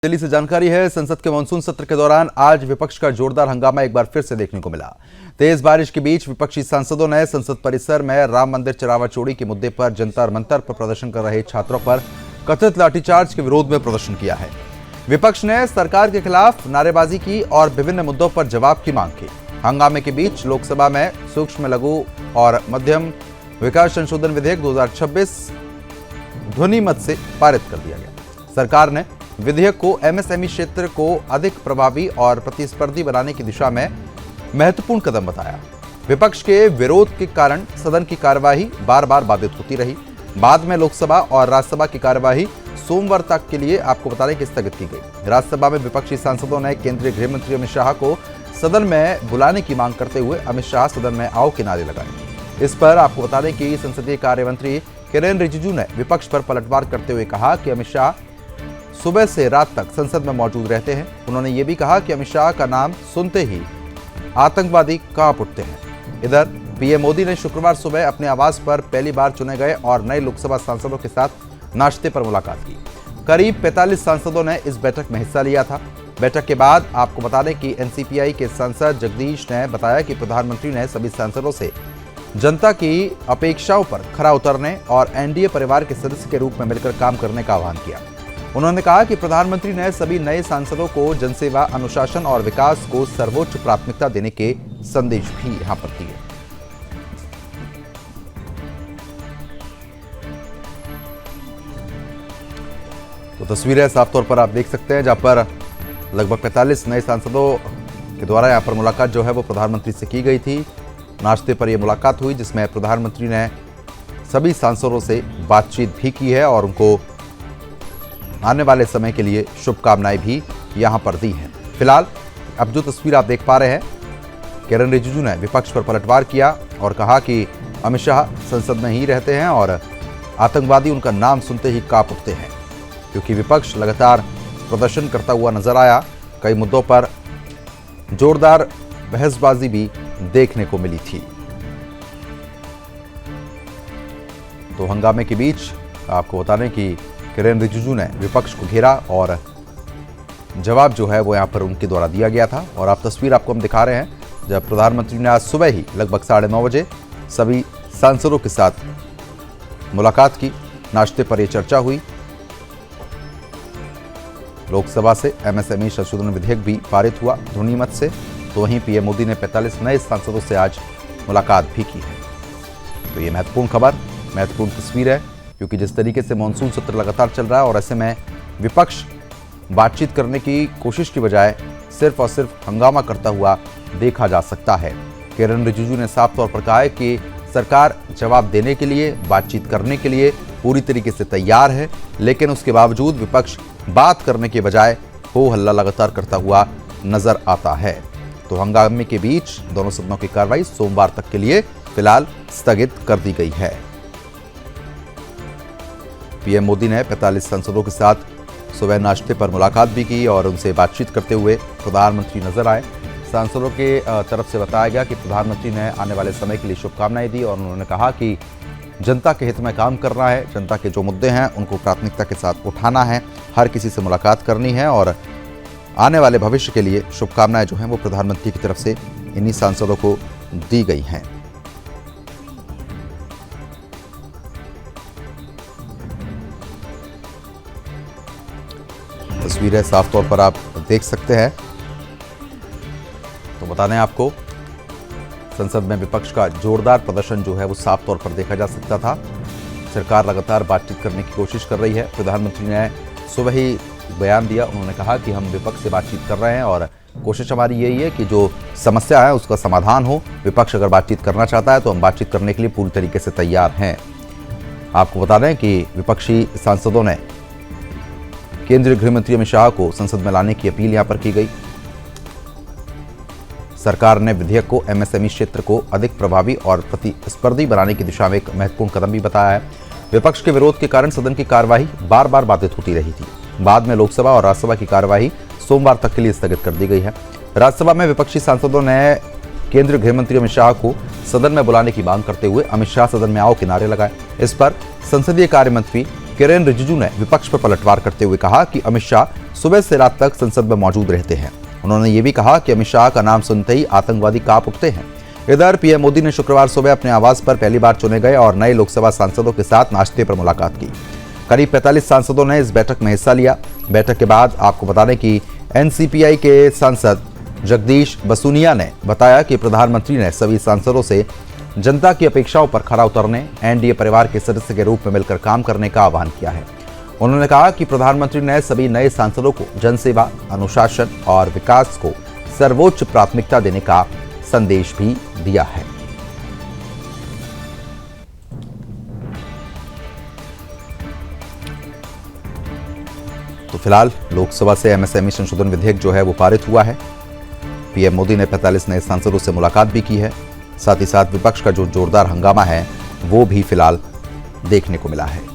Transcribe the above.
दिल्ली से जानकारी है, संसद के मानसून सत्र के दौरान आज विपक्ष का जोरदार हंगामा एक बार फिर से देखने को मिला। तेज बारिश के बीच विपक्षी सांसदों ने संसद परिसर में राम मंदिर चरावा चोरी के मुद्दे पर जंतर मंतर पर प्रदर्शन कर रहे छात्रों पर कथित लाठीचार्ज के विरोध में प्रदर्शन किया है। विपक्ष ने सरकार के खिलाफ नारेबाजी की और विभिन्न मुद्दों पर जवाब की मांग की। हंगामे के बीच लोकसभा में सूक्ष्म, लघु और मध्यम विकास संशोधन विधेयक 2026 ध्वनिमत से पारित कर दिया गया। सरकार ने विधेयक को एमएसएमई क्षेत्र को अधिक प्रभावी और प्रतिस्पर्धी बनाने की दिशा में महत्वपूर्ण कदम बताया। विपक्ष के विरोध के कारण सदन की कार्यवाही बार बार बाधित होती रही। बाद में लोकसभा और राज्यसभा की कार्यवाही सोमवार तक के लिए आपको बता दें कि स्थगित की गई। राज्यसभा में विपक्षी सांसदों ने केंद्रीय गृह मंत्री अमित शाह को सदन में बुलाने की मांग करते हुए अमित शाह सदन में आओ के नारे लगाए। इस पर आपको बता दें कि संसदीय कार्य मंत्री किरेन रिजिजू ने विपक्ष पर पलटवार करते हुए कहा कि अमित शाह सुबह से रात तक संसद में मौजूद रहते हैं। उन्होंने ये भी कहा कि अमित शाह का नाम सुनते ही आतंकवादी कांप उठते हैं। इधर पीएम मोदी ने शुक्रवार सुबह अपने आवास पर पहली बार चुने गए और नए लोकसभा सांसदों के साथ नाश्ते पर मुलाकात की। करीब 45 सांसदों ने इस बैठक में हिस्सा लिया था। बैठक के बाद आपको बता दें कि एनसीपीआई के सांसद जगदीश ने बताया कि प्रधानमंत्री ने सभी सांसदों से जनता की अपेक्षाओं पर खरा उतरने और एनडीए परिवार के सदस्य के रूप में मिलकर काम करने का आह्वान किया। उन्होंने कहा कि प्रधानमंत्री ने सभी नए सांसदों को जनसेवा, अनुशासन और विकास को सर्वोच्च प्राथमिकता देने के संदेश भी यहां पर दिए। तो तस्वीरें साफ तौर पर आप देख सकते हैं, जहां पर लगभग 45 नए सांसदों के द्वारा यहां पर मुलाकात जो है वो प्रधानमंत्री से की गई थी। नाश्ते पर यह मुलाकात हुई जिसमें प्रधानमंत्री ने सभी सांसदों से बातचीत भी की है और उनको आने वाले समय के लिए शुभकामनाएं भी यहां पर दी हैं। फिलहाल अब जो तस्वीर आप देख पा रहे हैं, किरेन रिजिजू ने विपक्ष पर पलटवार किया और कहा कि अमित शाह संसद में ही रहते हैं और आतंकवादी उनका नाम सुनते ही कांप उठते हैं, क्योंकि विपक्ष लगातार प्रदर्शन करता हुआ नजर आया। कई मुद्दों पर जोरदार बहसबाजी भी देखने को मिली थी। तो हंगामे के बीच आपको बता दें कि किरेन रिजिजू ने विपक्ष को घेरा और जवाब जो है वो यहाँ पर उनके द्वारा दिया गया था। और आप तस्वीर आपको हम दिखा रहे हैं जब प्रधानमंत्री ने आज सुबह ही लगभग 9:30 बजे सभी सांसदों के साथ मुलाकात की। नाश्ते पर यह चर्चा हुई। लोकसभा से एमएसएमई संशोधन विधेयक भी पारित हुआ ध्वनिमत से। तो वहीं पीएम मोदी ने 45 नए सांसदों से आज मुलाकात भी की है। तो ये महत्वपूर्ण खबर, महत्वपूर्ण तस्वीर है, क्योंकि जिस तरीके से मानसून सत्र लगातार चल रहा है और ऐसे में विपक्ष बातचीत करने की कोशिश की बजाय सिर्फ और सिर्फ हंगामा करता हुआ देखा जा सकता है। किरेन रिजिजू ने साफ तौर पर कहा है कि सरकार जवाब देने के लिए, बातचीत करने के लिए पूरी तरीके से तैयार है, लेकिन उसके बावजूद विपक्ष बात करने के बजाय हो हल्ला लगातार करता हुआ नजर आता है। तो हंगामे के बीच दोनों सदनों की कार्रवाई सोमवार तक के लिए फिलहाल स्थगित कर दी गई है। पीएम मोदी ने 45 सांसदों के साथ सुबह नाश्ते पर मुलाकात भी की और उनसे बातचीत करते हुए प्रधानमंत्री नजर आए। सांसदों के तरफ से बताया गया कि प्रधानमंत्री ने आने वाले समय के लिए शुभकामनाएं दी और उन्होंने कहा कि जनता के हित में काम करना है, जनता के जो मुद्दे हैं उनको प्राथमिकता के साथ उठाना है, हर किसी से मुलाकात करनी है और आने वाले भविष्य के लिए शुभकामनाएं जो हैं वो प्रधानमंत्री की तरफ से इन्हीं सांसदों को दी गई हैं। तस्वीरें साफ तौर पर आप देख सकते हैं। तो बता दें आपको, संसद में विपक्ष का जोरदार प्रदर्शन जो है वो साफ तौर पर देखा जा सकता था। सरकार लगातार बातचीत करने की कोशिश कर रही है। प्रधानमंत्री ने सुबह ही बयान दिया। उन्होंने कहा कि हम विपक्ष से बातचीत कर रहे हैं और कोशिश हमारी यही है कि जो समस्या है उसका समाधान हो। विपक्ष अगर बातचीत करना चाहता है तो हम बातचीत करने के लिए पूरी तरीके से तैयार हैं। आपको बता दें कि विपक्षी सांसदों ने केंद्रीय गृह मंत्री अमित शाह को संसद में लाने की अपील यहां पर की गई। सरकार ने विधेयक को एमएसएमई क्षेत्र को अधिक प्रभावी और प्रतिस्पर्धी बनाने की दिशा में एक महत्वपूर्ण कदम भी बताया है। विपक्ष के विरोध के कारण सदन की कार्यवाही बार बार बाधित होती रही थी। बाद में लोकसभा और राज्यसभा की कार्यवाही सोमवार तक के लिए स्थगित कर दी गई है। राज्यसभा में विपक्षी सांसदों ने केंद्रीय गृह मंत्री अमित शाह को सदन में बुलाने की मांग करते हुए अमित शाह सदन में आओ के नारे लगाए। इस पर संसदीय कार्य मंत्री किरेन रिजिजू ने विपक्ष पर पलटवार करते हुए कहा कि अमित शाह सुबह से रात तक संसद में मौजूद रहते हैं। उन्होंने ये भी कहा कि अमित शाह का नाम सुनते ही आतंकवादी कांप उठते हैं। इधर पीएम मोदी ने शुक्रवार सुबह अपने आवास पर पहली बार चुने गए और नए लोकसभा सांसदों के साथ नाश्ते पर मुलाकात की। करीब 45 सांसदों ने इस बैठक में हिस्सा लिया। बैठक के बाद आपको बता दें कि एनसीपीआई के सांसद जगदीश बसुनिया ने बताया कि प्रधानमंत्री ने सभी सांसदों से जनता की अपेक्षाओं पर खरा उतरने, एनडीए परिवार के सदस्य के रूप में मिलकर काम करने का आह्वान किया है। उन्होंने कहा कि प्रधानमंत्री ने सभी नए सांसदों को जनसेवा, अनुशासन और विकास को सर्वोच्च प्राथमिकता देने का संदेश भी दिया है। तो फिलहाल लोकसभा से एमएसएमई संशोधन विधेयक जो है वो पारित हुआ है। पीएम मोदी ने 45 नए सांसदों से मुलाकात भी की है। साथ ही साथ विपक्ष का जो जोरदार हंगामा है वो भी फिलहाल देखने को मिला है।